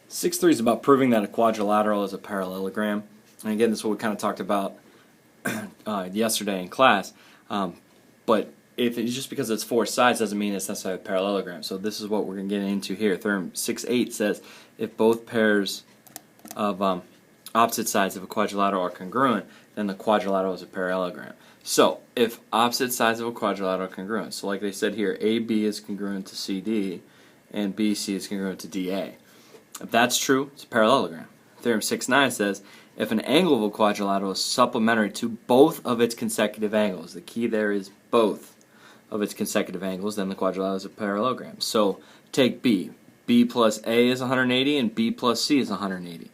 6.3 is about proving that a quadrilateral is a parallelogram. And again, this is what we kind of talked about yesterday in class. But if it's just because it's four sides doesn't mean it's necessarily a parallelogram. So this is what we're going to get into here. Theorem 6.8 says if both pairs of opposite sides of a quadrilateral are congruent, then the quadrilateral is a parallelogram. So if opposite sides of a quadrilateral are congruent, so like they said here, AB is congruent to CD and BC is congruent to DA. If that's true, it's a parallelogram. Theorem 6.9 says if an angle of a quadrilateral is supplementary to both of its consecutive angles, the key there is both of its consecutive angles, then the quadrilateral is a parallelogram. So take B. B plus A is 180 and B plus C is 180.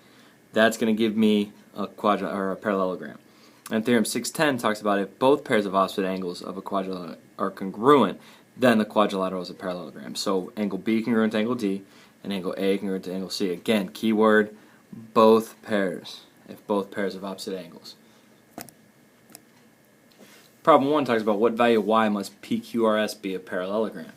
That's going to give me a parallelogram. And Theorem 6.10 talks about if both pairs of opposite angles of a quadrilateral are congruent, then the quadrilateral is a parallelogram. So angle B congruent to angle D, and angle A congruent to angle C. Again, keyword, both pairs, if both pairs of opposite angles. Problem 1 talks about what value of y must PQRS be a parallelogram.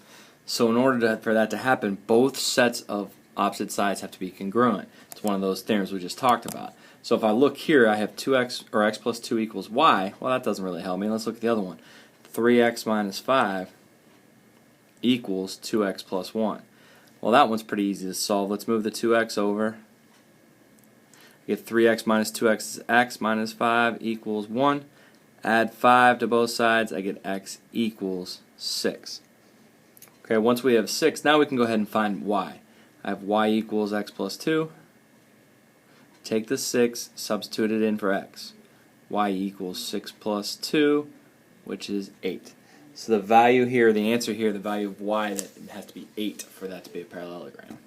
So in order for that to happen, both sets of opposite sides have to be congruent. It's one of those theorems we just talked about. So if I look here, I have 2x, or x plus 2 equals y. Well, that doesn't really help me. Let's look at the other one. 3x minus 5 equals 2x plus 1. Well, that one's pretty easy to solve. Let's move the 2x over. I get 3x minus 2x is x minus 5 equals 1. Add 5 to both sides, I get x equals 6. Okay, once we have 6, now we can go ahead and find y. I have y equals x plus 2. Take the 6, substitute it in for x. Y equals 6 plus 2, which is 8. So the value here, the answer here, the value of y, that has to be 8 for that to be a parallelogram.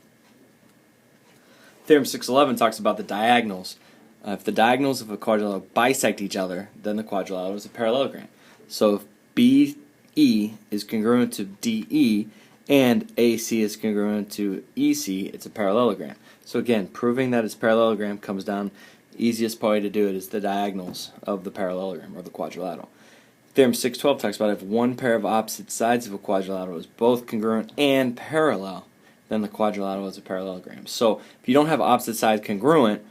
Theorem 6.11 talks about the diagonals. If the diagonals of a quadrilateral bisect each other, then the quadrilateral is a parallelogram. So if BE is congruent to DE and AC is congruent to EC, it's a parallelogram. So again, proving that it's parallelogram comes down, easiest way to do it is the diagonals of the parallelogram or the quadrilateral. Theorem 6.12 talks about if one pair of opposite sides of a quadrilateral is both congruent and parallel, then the quadrilateral is a parallelogram. So if you don't have opposite sides congruent,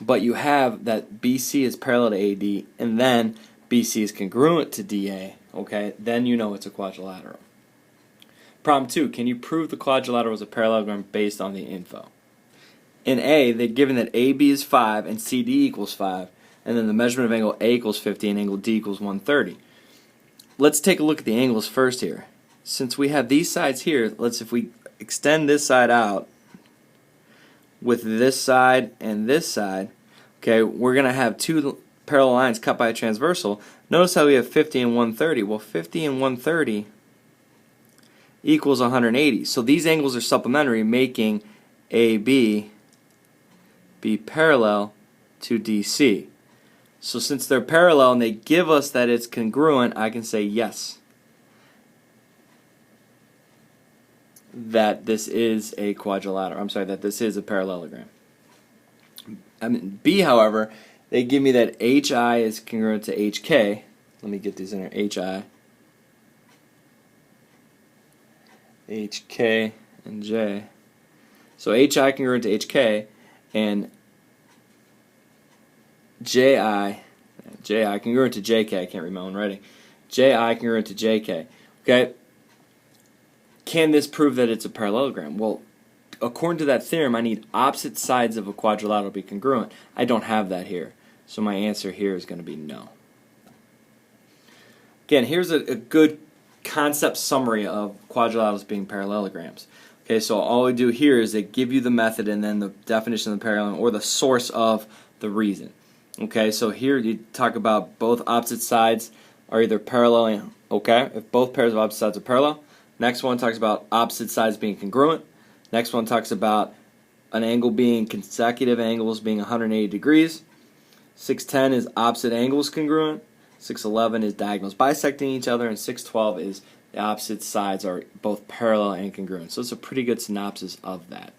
but you have that BC is parallel to AD, and then BC is congruent to DA, okay, then you know it's a quadrilateral. Problem 2, can you prove the quadrilateral is a parallelogram based on the info? In A, they're given that AB is 5 and CD equals 5, and then the measurement of angle A equals 50 and angle D equals 130. Let's take a look at the angles first here. Since we have these sides here, if we extend this side out, with this side and this side, okay, we're going to have two parallel lines cut by a transversal. Notice how we have 50 and 130. Well, 50 and 130 equals 180. So these angles are supplementary, making AB be parallel to DC. So since they're parallel and they give us that it's congruent, I can say yes, that this is a quadrilateral. I'm sorry, that this is a parallelogram. B, however, they give me that HI is congruent to HK. Let me get these in here. HI, HK, and J. So HI congruent to HK, and JI congruent to JK. I can't read my own writing. JI congruent to JK. Okay. Can this prove that it's a parallelogram? Well, according to that theorem, I need opposite sides of a quadrilateral to be congruent. I don't have that here. So my answer here is going to be no. Again, here's a good concept summary of quadrilaterals being parallelograms. Okay, so all we do here is they give you the method and then the definition of the parallelogram or the source of the reason. Okay, so here you talk about both opposite sides are either parallel, okay, if both pairs of opposite sides are parallel. Next one talks about opposite sides being congruent. Next one talks about an angle being consecutive angles being 180 degrees. 6.10 is opposite angles congruent. 6.11 is diagonals bisecting each other. And 6.12 is the opposite sides are both parallel and congruent. So it's a pretty good synopsis of that.